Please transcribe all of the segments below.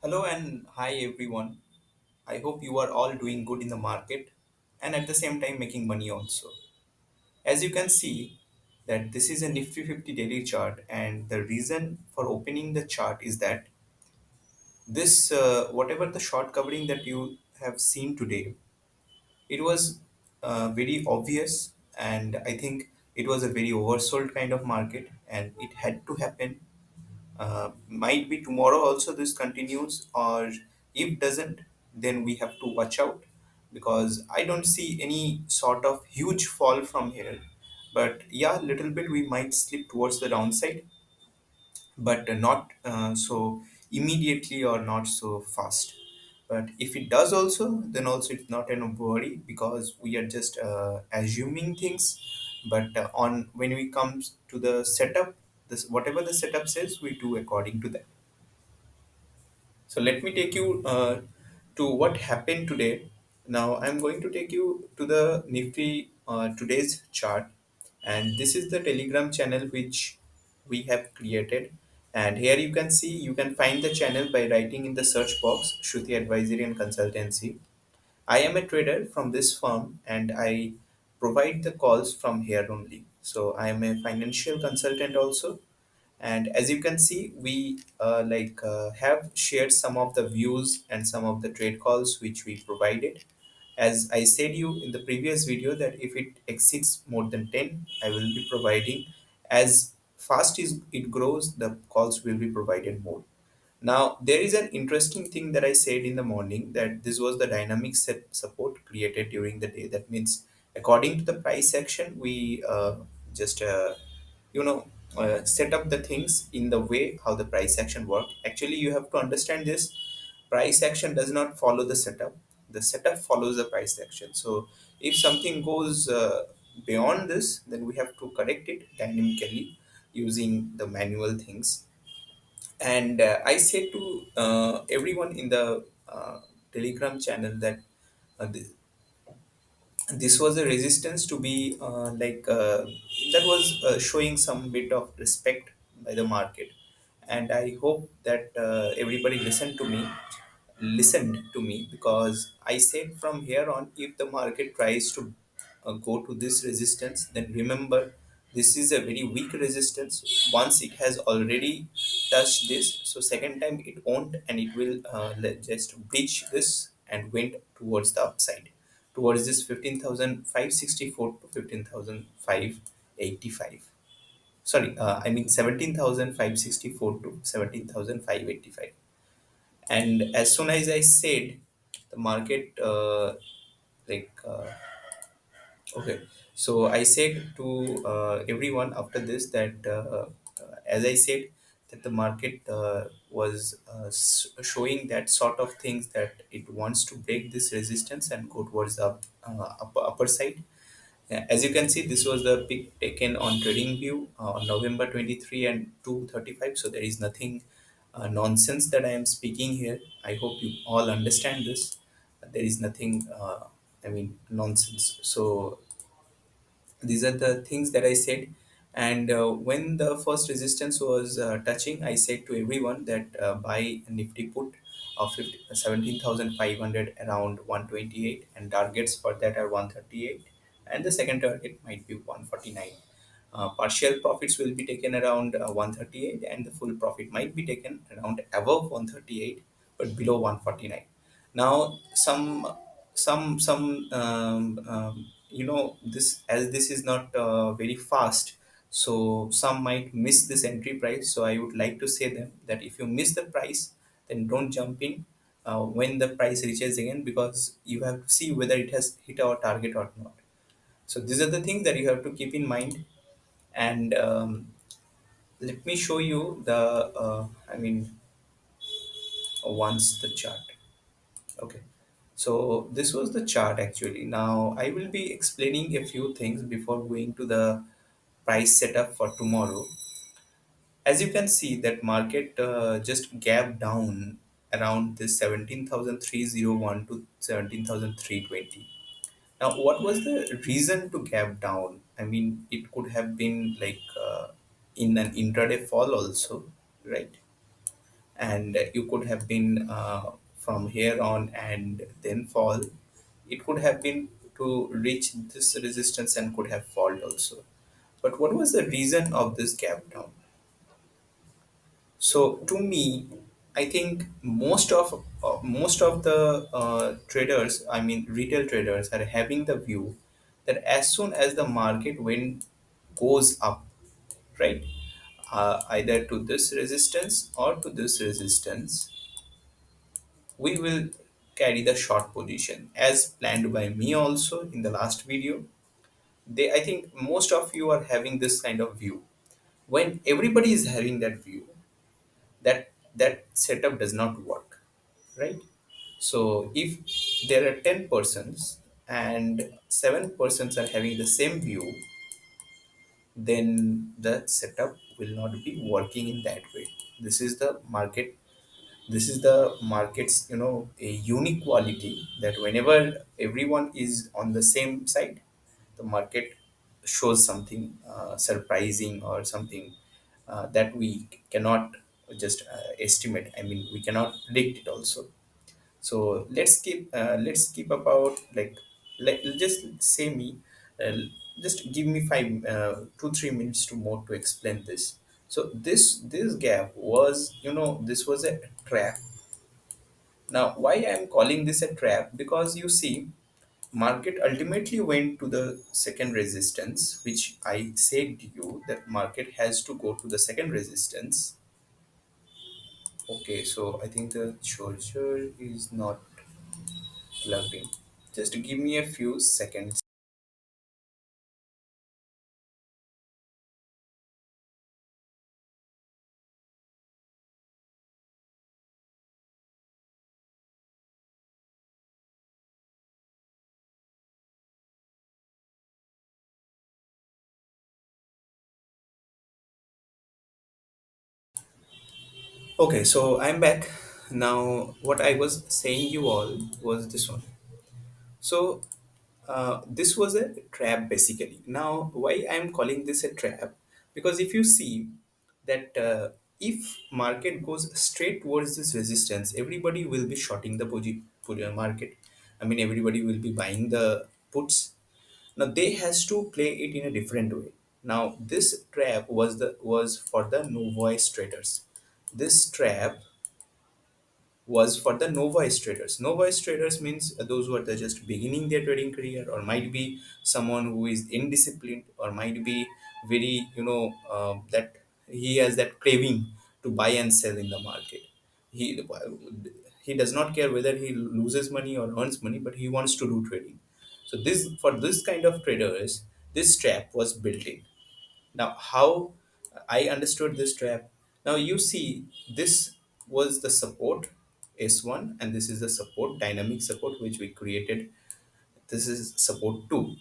Hello and hi everyone. I hope you are all doing good in the market and at the same time making money also. As you can see that this is a Nifty 50 daily chart, and the reason for opening the chart is that this whatever the short covering that you have seen today, it was very obvious, and I think it was a very oversold kind of market and it had to happen. Might be tomorrow also this continues, or if doesn't, then we have to watch out, because I don't see any sort of huge fall from here. But yeah, little bit we might slip towards the downside, but not so immediately or not so fast. But if it does also, then also it's not an worry, because we are just assuming things. But on when we comes to the setup, this whatever the setup says, we do according to that. So let me take you to what happened today. Now I'm going to take you to the Nifty today's chart, and this is the Telegram channel which we have created. And here you can see, you can find the channel by writing in the search box Shruti Advisory and Consultancy. I am a trader from this firm and I provide the calls from here only. So I am a financial consultant also, and as you can see, we have shared some of the views and some of the trade calls which we provided. As I said you in the previous video, that if it exceeds more than 10, I will be providing. As fast as it grows, the calls will be provided more. Now, there is an interesting thing that I said in the morning, that this was the dynamic set support created during the day. That means, according to the price action, we just you know set up the things in the way how the price action work. Actually, you have to understand this: price action does not follow the setup. The setup follows the price action. So, if something goes beyond this, then we have to correct it dynamically using the manual things. And I said to everyone in the Telegram channel that this was a resistance to be that was showing some bit of respect by the market. And I hope that everybody listened to me, because I said from here on, if the market tries to go to this resistance, then remember, this is a very weak resistance. Once it has already touched this, so second time it won't, and it will just breach this and went towards the upside, towards this 15,564 to 15,585. Sorry, I mean 17,564 to 17,585. And as soon as I said, the market like okay, so I said to everyone after this that as I said, that the market was showing that sort of things, that it wants to break this resistance and go towards the upper side. As you can see, this was the pick taken on TradingView on November 23 and 2:35. So there is nothing nonsense that I am speaking here. I hope you all understand this. There is nothing, I mean, nonsense. So these are the things that I said. And when the first resistance was touching, I said to everyone that buy Nifty put of 17,500 around 128, and targets for that are 138, and the second target might be 149. Partial profits will be taken around 138, and the full profit might be taken around above 138 but below 149. Now, this, as this is not very fast, so some might miss this entry price. So I would like to say them that if you miss the price, then don't jump in when the price reaches again, because you have to see whether it has hit our target or not. So these are the things that you have to keep in mind. And let me show you the once the chart. Okay, so this was the chart actually. Now I will be explaining a few things before going to the price setup for tomorrow. As you can see, that market just gapped down around this 17,301 to 17,320. Now, what was the reason to gap down? I mean, it could have been like in an intraday fall also, right? and you could have been from here on and then fall. It could have been to reach this resistance and could have fallen also. But what was the reason of this gap down? So to me, I think most of the traders, I mean retail traders, are having the view that as soon as the market when goes up, right, either to this resistance or to this resistance, we will carry the short position as planned by me also in the last video. I think most of you are having this kind of view. When everybody is having that view, that setup does not work, right? So if there are 10 persons and 7 persons are having the same view, then the setup will not be working in that way. This is the market. This is the market's, a unique quality, that whenever everyone is on the same side, the market shows something surprising or something that we cannot just estimate. I mean, we cannot predict it also. So let's keep about, like, just say me, uh, just give me 2-3 minutes to more to explain this. So this gap was, this was a trap. Now, why I'm calling this a trap? Because you see, market ultimately went to the second resistance, which I said to you that market has to go to the second resistance. Okay, so I think the charger is not plugged in. Just give me a few seconds. Okay, so I'm back. Now, what I was saying you all was this one. So, this was a trap basically. Now, why I'm calling this a trap? Because if you see that if market goes straight towards this resistance, everybody will be shorting the market. I mean, everybody will be buying the puts. Now they has to play it in a different way. Now this trap was for the novice traders. This trap was for the novice traders. Novice traders means those who are just beginning their trading career, or might be someone who is indisciplined, or might be very, that he has that craving to buy and sell in the market. He does not care whether he loses money or earns money, but he wants to do trading. So this, for this kind of traders, this trap was built in. Now, how I understood this trap. Now, you see, this was the support S1, and this is the support, dynamic support, which we created. This is support 2.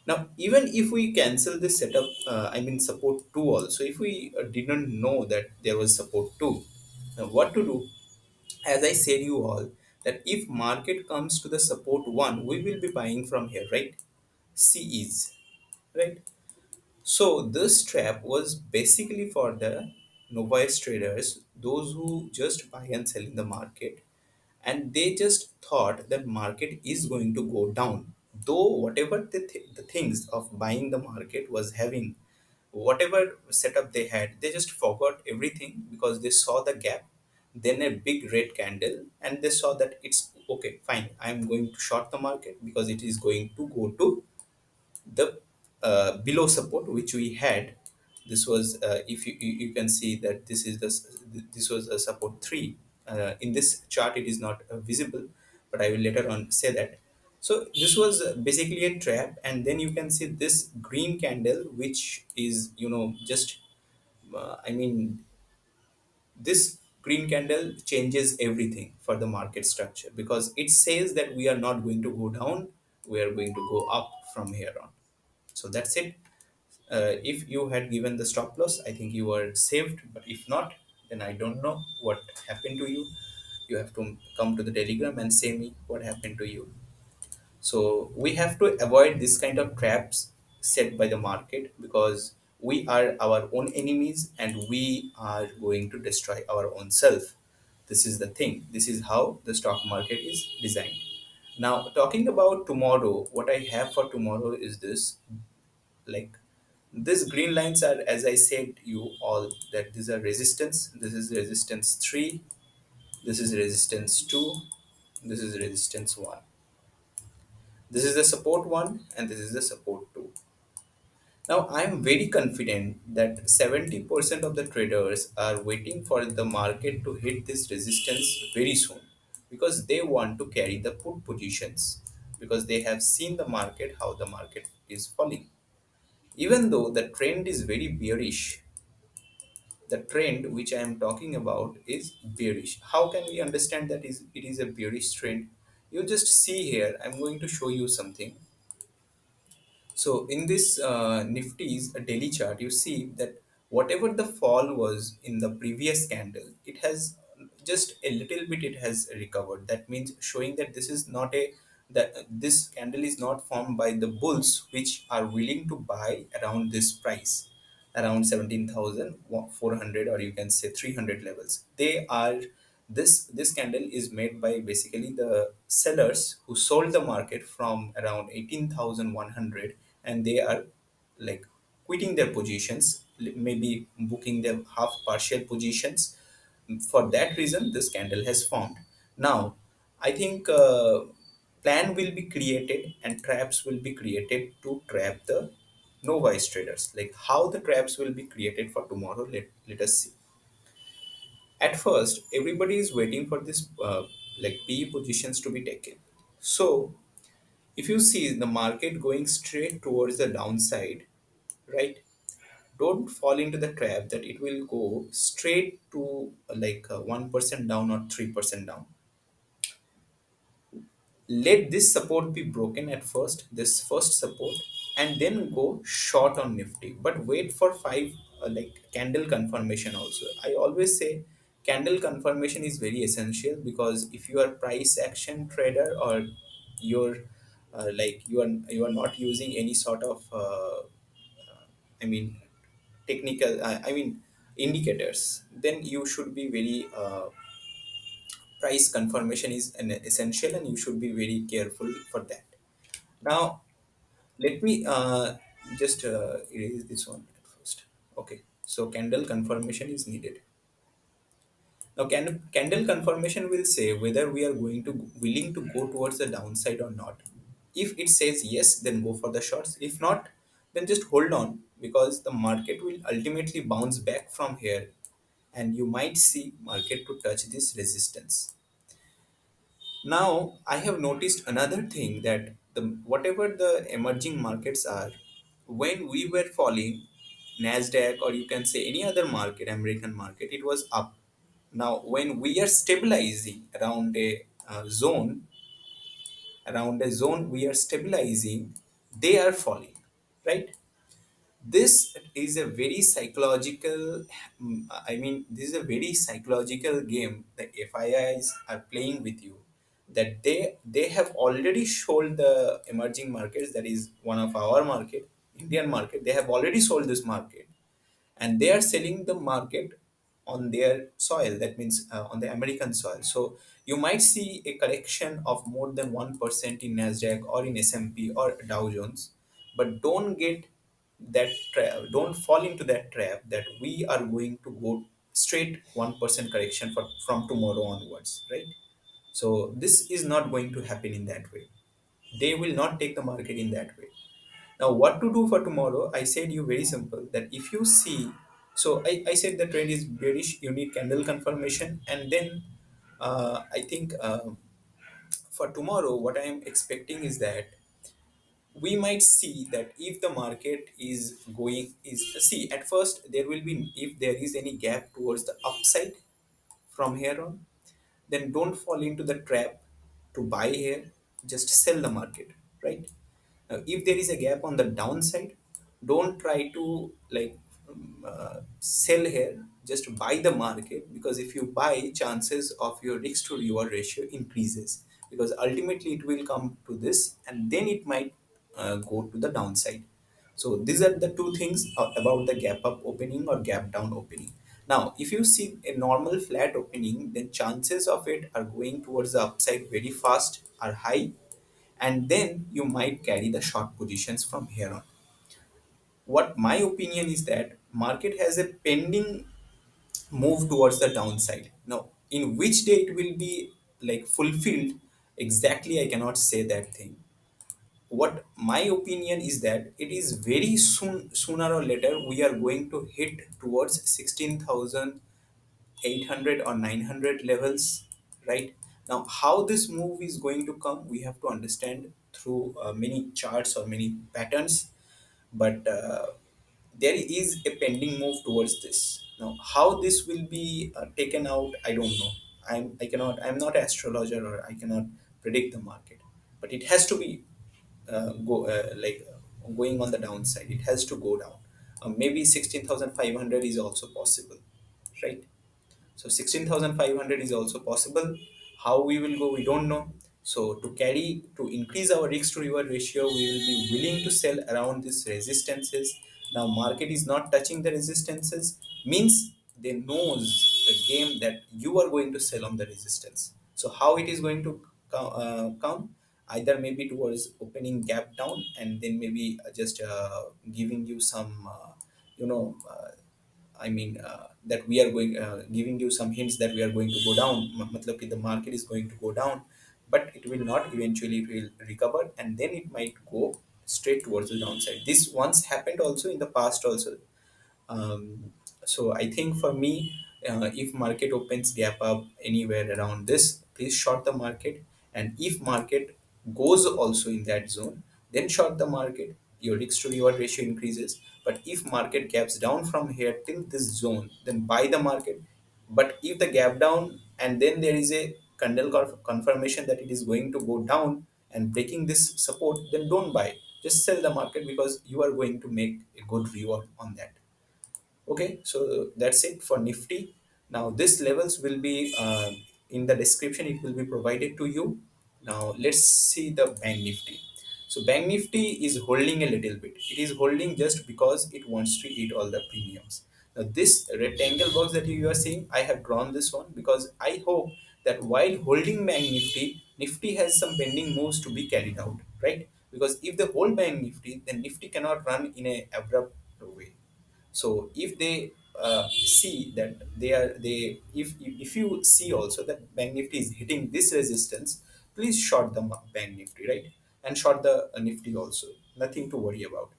Now, even if we cancel this setup, I mean, support 2 also, if we didn't know that there was support 2, now what to do? As I said you all, that if market comes to the support 1, we will be buying from here, right? C is, right? So this trap was basically for the novice traders, those who just buy and sell in the market, and they just thought that market is going to go down. Though whatever the things of buying the market was having, whatever setup they had, they just forgot everything because they saw the gap, then a big red candle, and they saw that it's okay, fine. I'm going to short the market because it is going to go to the below support which we had. This was, if you can see that this was a support 3. In this chart it is not visible, but I will later on say that. So this was basically a trap, and then you can see this green candle, which is, just, I mean, this green candle changes everything for the market structure, because it says that we are not going to go down, we are going to go up from here on. So that's it. If you had given the stop loss, I think you were saved. But if not, then I don't know what happened to you. You have to come to the Telegram and say me what happened to you. So we have to avoid this kind of traps set by the market, because we are our own enemies and we are going to destroy our own self. This is the thing. This is how the stock market is designed. Now, talking about tomorrow, what I have for tomorrow is this. Like, these green lines are, as I said you all, that these are resistance. This is resistance 3, this is resistance 2, this is resistance 1. This is the support 1 and this is the support 2. Now, I am very confident that 70% of the traders are waiting for the market to hit this resistance very soon, because they want to carry the put positions, because they have seen the market, how the market is falling. Even though the trend is very bearish, the trend which I am talking about is bearish. How can we understand that it is a bearish trend? You just see here, I'm going to show you something. So in this Nifty's daily chart, you see that whatever the fall was in the previous candle, it has just a little bit it has recovered. That means showing that this is not a that this candle is not formed by the bulls which are willing to buy around this price, around 17,400, or you can say 300 levels. They are this candle is made by basically the sellers who sold the market from around 18,100, and they are like quitting their positions, maybe booking them half partial positions. For that reason, this candle has formed. Now, I think plan will be created and traps will be created to trap the novice traders. Like how the traps will be created for tomorrow, let us see. At first, everybody is waiting for this like PE positions to be taken. So if you see the market going straight towards the downside, right? Don't fall into the trap that it will go straight to 1% down or 3% down. Let this support be broken at first, this first support, and then go short on Nifty. But wait for five candle confirmation also. I always say candle confirmation is very essential, because if you are price action trader, or you're you are not using any sort of I mean technical I mean indicators, then you should be very price confirmation is an essential, and you should be very careful for that. Now, let me just erase this one at first. Okay, so candle confirmation is needed. Now, candle confirmation will say whether we are going to willing to go towards the downside or not. If it says yes, then go for the shorts. If not, then just hold on, because the market will ultimately bounce back from here, and you might see market to touch this resistance. Now, I have noticed another thing, that the whatever the emerging markets are, when we were falling, Nasdaq, or you can say any other market, American market, it was up. Now, when we are stabilizing around a zone, we are stabilizing, they are falling, right? This is a very psychological this is a very psychological game the FIIs are playing with you, that they have already sold the emerging markets, that is one of our market, Indian market. They have already sold this market, and they are selling the market on their soil, that means on the American soil. So you might see a correction of more than 1% in Nasdaq or in S&P or Dow Jones, but don't fall into that trap that we are going to go straight 1% correction from tomorrow onwards, right? So this is not going to happen in that way. They will not take the market in that way. Now, what to do for tomorrow? I said you very simple, that if you see, so I said the trend is bearish, you need candle confirmation, and then I think for tomorrow, what I am expecting is that we might see that if the market is going is see at first there will be, if there is any gap towards the upside from here on, then don't fall into the trap to buy here, just sell the market, right? Now, if there is a gap on the downside, don't try to sell here, just buy the market, because if you buy, chances of your risk to reward ratio increases, because ultimately it will come to this, and then it might go to the downside. So these are the two things about the gap up opening or gap down opening. Now, if you see a normal flat opening, then chances of it are going towards the upside very fast, are high, and then you might carry the short positions from here on. What my opinion is that market has a pending move towards the downside. Now, in which day it will be like fulfilled, exactly I cannot say that thing. What my opinion is that it is very soon, sooner or later, we are going to hit towards 16,800 or 900 levels, right? Now, how this move is going to come, we have to understand through many charts or many patterns, but there is a pending move towards this. Now, how this will be taken out, I don't know. I'm not an astrologer, or I cannot predict the market, but it has to be going on the downside. It has to go down. Maybe 16,500 is also possible, right? So 16,500 is also possible. How we will go, we don't know. So to increase our risk to reward ratio, we will be willing to sell around these resistances. Now market is not touching the resistances, means they knows the game that you are going to sell on the resistance. So how it is going to come? Either maybe towards opening gap down, and then maybe just giving you some you know that we are going giving you some hints that we are going to go down. Matlab ki the market is going to go down, but it will not. Eventually, it will recover, and then it might go straight towards the downside. This once happened also in the past also. So I think for me, if market opens gap up anywhere around this, please short the market. And if market goes also in that zone, then short the market. Your risk to reward ratio increases. But if market gaps down from here till this zone, then buy the market. But if the gap down and then there is a candle confirmation that it is going to go down and breaking this support, then don't buy. Just sell the market, because you are going to make a good reward on that. Okay, so that's it for Nifty. Now, this levels will be in the description, it will be provided to you. Now, let's see the Bank Nifty. So, Bank Nifty is holding a little bit. It is holding just because it wants to eat all the premiums. Now, this rectangle box that you are seeing, I have drawn this one because I hope that while holding Bank Nifty, Nifty has some pending moves to be carried out, right? Because if they hold Bank Nifty, then Nifty cannot run in a abrupt way. So if they see that if you see also that Bank Nifty is hitting this resistance, please short the Bank Nifty, right? And short the Nifty also. Nothing to worry about.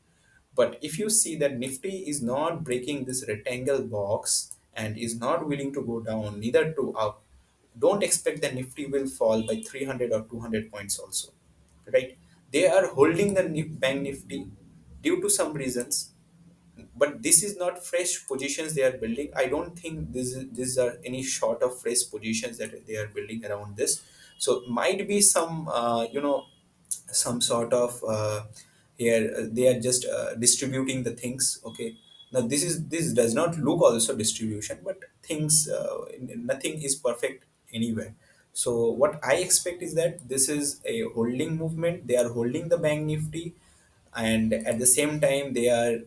But if you see that Nifty is not breaking this rectangle box and is not willing to go down, neither to up, don't expect that Nifty will fall by 300 or 200 points also, right? They are holding the Bank Nifty due to some reasons, but this is not fresh positions they are building. I don't think these are any short of fresh positions that they are building around this. So might be some some sort of here they are just distributing the things. Okay, now this does not look also distribution, but things nothing is perfect anywhere. So what I expect is that this is a holding movement. They are holding the Bank Nifty, and at the same time they are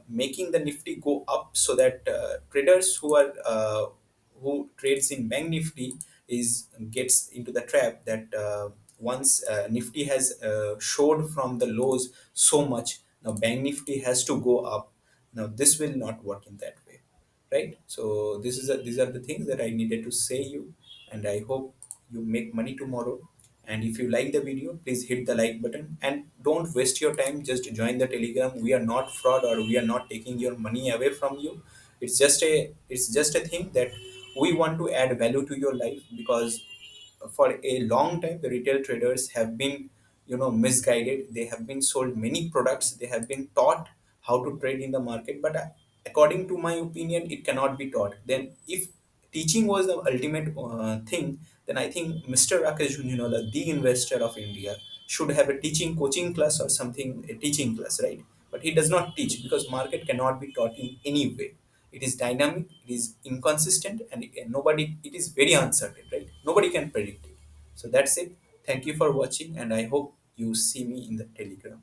making the Nifty go up, so that traders who trades in Bank Nifty is gets into the trap that once Nifty has showed from the lows so much, now Bank Nifty has to go up. Now this will not work in that way, right? So these are the things that I needed to say you, and I hope you make money tomorrow. And if you like the video, please hit the like button and don't waste your time. Just join the Telegram. We are not fraud, or we are not taking your money away from you. It's just a thing that we want to add value to your life, because for a long time the retail traders have been misguided. They have been sold many products. They have been taught how to trade in the market, but according to my opinion, it cannot be taught. Then if teaching was the ultimate thing, then I think Mr. Rakesh Junjunwala, the investor of India, should have a teaching coaching class or something, a teaching class, right? But he does not teach, because market cannot be taught in any way. It is dynamic, it is inconsistent, and it is very uncertain, right? Nobody can predict it. So that's it. Thank you for watching, and I hope you see me in the Telegram.